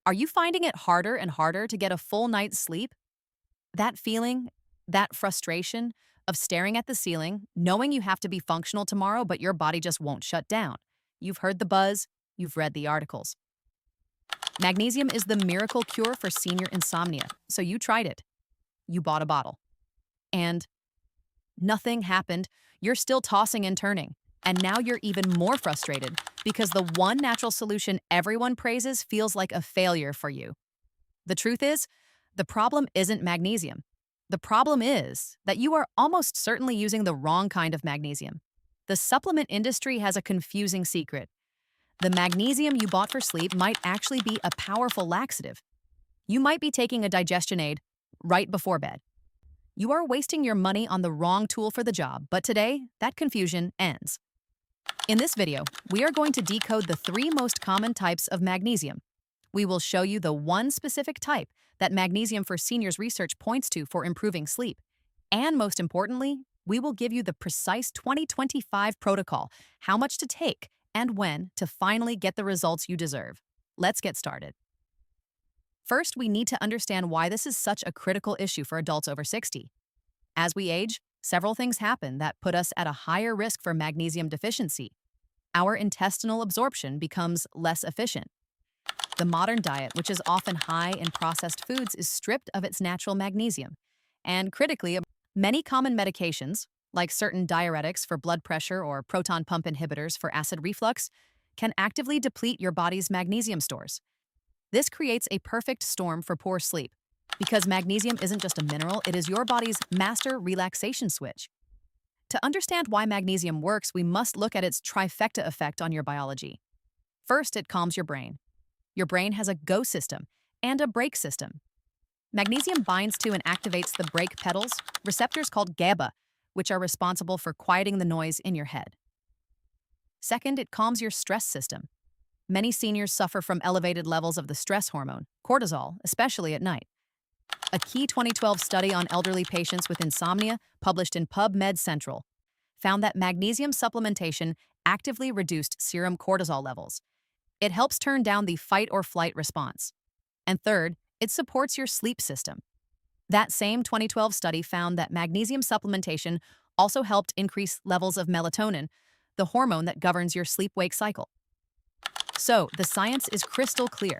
Are you finding it harder and harder to get a full night's sleep? That feeling, that frustration of staring at the ceiling, knowing you have to be functional tomorrow, but your body just won't shut down. You've heard the buzz, you've read the articles. Magnesium is the miracle cure for senior insomnia, so you tried it. You bought a bottle. And nothing happened. You're still tossing and turning. And now you're even more frustrated because the one natural solution everyone praises feels like a failure for you. The truth is, the problem isn't magnesium. The problem is that you are almost certainly using the wrong kind of magnesium. The supplement industry has a confusing secret. The magnesium you bought for sleep might actually be a powerful laxative. You might be taking a digestion aid right before bed. You are wasting your money on the wrong tool for the job, but today, that confusion ends. In this video, we are going to decode the 3 most common types of magnesium. We will show you the one specific type that Magnesium for Seniors research points to for improving sleep. And most importantly, we will give you the precise 2025 protocol, how much to take and when to finally get the results you deserve. Let's get started. First, we need to understand why this is such a critical issue for adults over 60. As we age, several things happen that put us at a higher risk for magnesium deficiency. Our intestinal absorption becomes less efficient. The modern diet, which is often high in processed foods, is stripped of its natural magnesium. And critically, many common medications, like certain diuretics for blood pressure or proton pump inhibitors for acid reflux, can actively deplete your body's magnesium stores. This creates a perfect storm for poor sleep, because magnesium isn't just a mineral, it is your body's master relaxation switch. To understand why magnesium works, we must look at its trifecta effect on your biology. First, it calms your brain. Your brain has a go system and a brake system. Magnesium binds to and activates the brake pedals, receptors called GABA, which are responsible for quieting the noise in your head. Second, it calms your stress system. Many seniors suffer from elevated levels of the stress hormone, cortisol, especially at night. A key 2012 study on elderly patients with insomnia, published in PubMed Central, found that magnesium supplementation actively reduced serum cortisol levels. It helps turn down the fight or flight response. And third, it supports your sleep system. That same 2012 study found that magnesium supplementation also helped increase levels of melatonin, the hormone that governs your sleep-wake cycle. So, the science is crystal clear.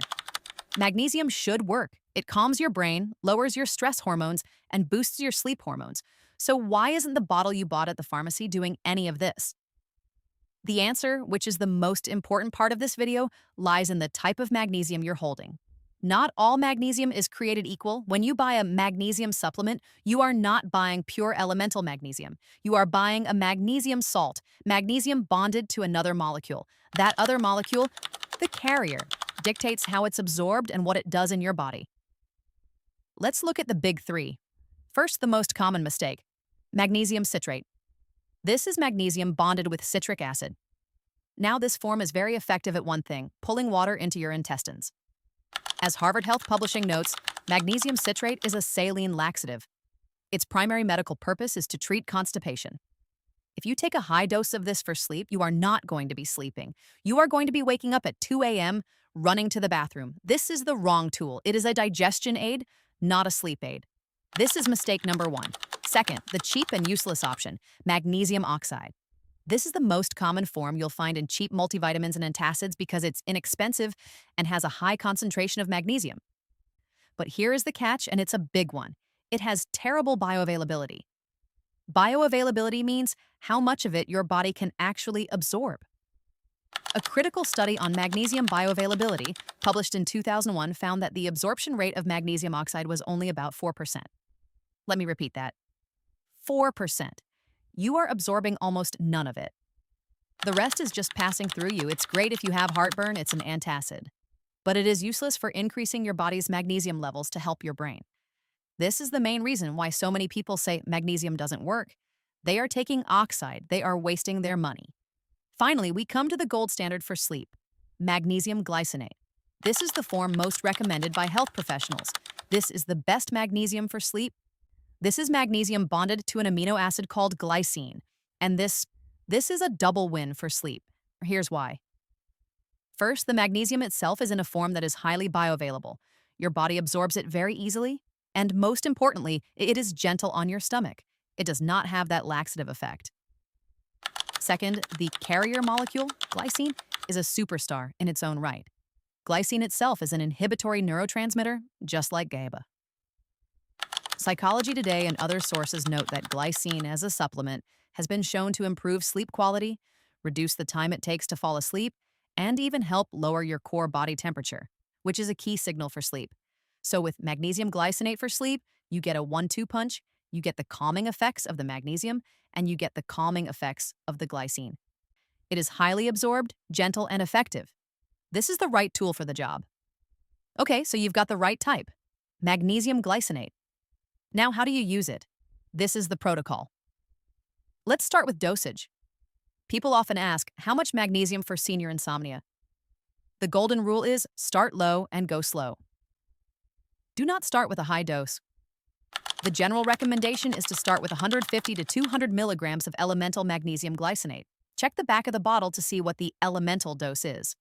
Magnesium should work. It calms your brain, lowers your stress hormones, and boosts your sleep hormones. So why isn't the bottle you bought at the pharmacy doing any of this? The answer, which is the most important part of this video, lies in the type of magnesium you're holding. Not all magnesium is created equal. When you buy a magnesium supplement, you are not buying pure elemental magnesium. You are buying a magnesium salt, magnesium bonded to another molecule. That other molecule, the carrier, dictates how it's absorbed and what it does in your body. Let's look at the big 3. First, the most common mistake: magnesium citrate. This is magnesium bonded with citric acid. Now, this form is very effective at one thing: pulling water into your intestines. As Harvard Health Publishing notes, magnesium citrate is a saline laxative. Its primary medical purpose is to treat constipation. If you take a high dose of this for sleep, you are not going to be sleeping. You are going to be waking up at 2 a.m., running to the bathroom. This is the wrong tool. It is a digestion aid, not a sleep aid. This is mistake number 1. Second, the cheap and useless option: magnesium oxide. This is the most common form you'll find in cheap multivitamins and antacids because it's inexpensive and has a high concentration of magnesium. But here is the catch, and it's a big one. It has terrible bioavailability. Bioavailability means how much of it your body can actually absorb. A critical study on magnesium bioavailability, published in 2001, found that the absorption rate of magnesium oxide was only about 4%. Let me repeat that. 4%. You are absorbing almost none of it. The rest is just passing through you. It's great if you have heartburn, it's an antacid. But it is useless for increasing your body's magnesium levels to help your brain. This is the main reason why so many people say magnesium doesn't work. They are taking oxide. They are wasting their money. Finally, we come to the gold standard for sleep: magnesium glycinate. This is the form most recommended by health professionals. This is the best magnesium for sleep. This is magnesium bonded to an amino acid called glycine. And this is a double win for sleep. Here's why. First, the magnesium itself is in a form that is highly bioavailable. Your body absorbs it very easily, and most importantly, it is gentle on your stomach. It does not have that laxative effect. Second, the carrier molecule, glycine, is a superstar in its own right. Glycine itself is an inhibitory neurotransmitter, just like GABA. Psychology Today and other sources note that glycine as a supplement has been shown to improve sleep quality, reduce the time it takes to fall asleep, and even help lower your core body temperature, which is a key signal for sleep. So with magnesium glycinate for sleep, you get a 1-2 punch, you get the calming effects of the magnesium, and you get the calming effects of the glycine. It is highly absorbed, gentle, and effective. This is the right tool for the job. Okay, so you've got the right type, magnesium glycinate. Now, how do you use it? This is the protocol. Let's start with dosage. People often ask, how much magnesium for senior insomnia? The golden rule is start low and go slow. Do not start with a high dose. The general recommendation is to start with 150 to 200 milligrams of elemental magnesium glycinate. Check the back of the bottle to see what the elemental dose is.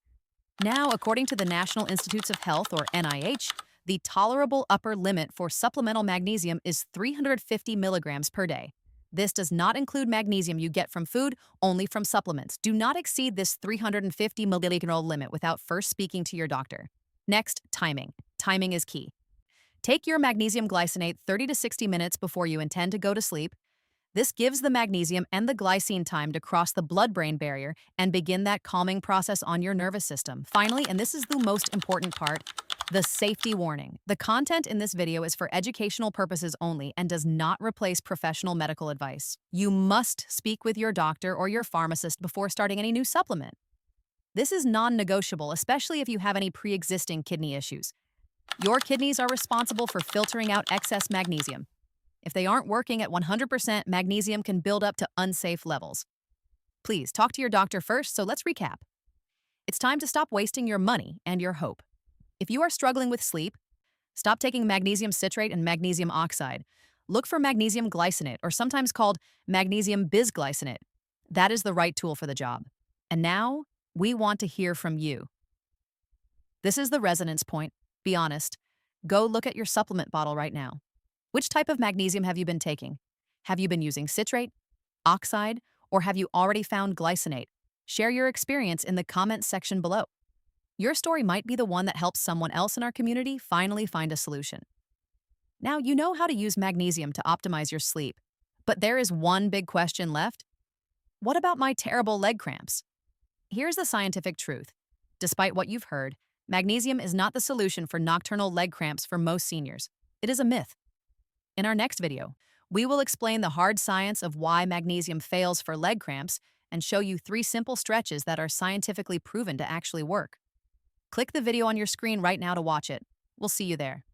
Now, according to the National Institutes of Health, or NIH, the tolerable upper limit for supplemental magnesium is 350 milligrams per day. This does not include magnesium you get from food, only from supplements. Do not exceed this 350 milligram limit without first speaking to your doctor. Next, timing. Timing is key. Take your magnesium glycinate 30 to 60 minutes before you intend to go to sleep. This gives the magnesium and the glycine time to cross the blood-brain barrier and begin that calming process on your nervous system. Finally, and this is the most important part, the safety warning. The content in this video is for educational purposes only and does not replace professional medical advice. You must speak with your doctor or your pharmacist before starting any new supplement. This is non-negotiable, especially if you have any pre-existing kidney issues. Your kidneys are responsible for filtering out excess magnesium. If they aren't working at 100%, magnesium can build up to unsafe levels. Please talk to your doctor first, so let's recap. It's time to stop wasting your money and your hope. If you are struggling with sleep, stop taking magnesium citrate and magnesium oxide. Look for magnesium glycinate, or sometimes called magnesium bisglycinate. That is the right tool for the job. And now, we want to hear from you. This is the resonance point. Be honest. Go look at your supplement bottle right now. Which type of magnesium have you been taking? Have you been using citrate, oxide, or have you already found glycinate? Share your experience in the comments section below. Your story might be the one that helps someone else in our community finally find a solution. Now, you know how to use magnesium to optimize your sleep, but there is one big question left. What about my terrible leg cramps? Here's the scientific truth. Despite what you've heard, magnesium is not the solution for nocturnal leg cramps for most seniors. It is a myth. In our next video, we will explain the hard science of why magnesium fails for leg cramps and show you 3 simple stretches that are scientifically proven to actually work. Click the video on your screen right now to watch it. We'll see you there.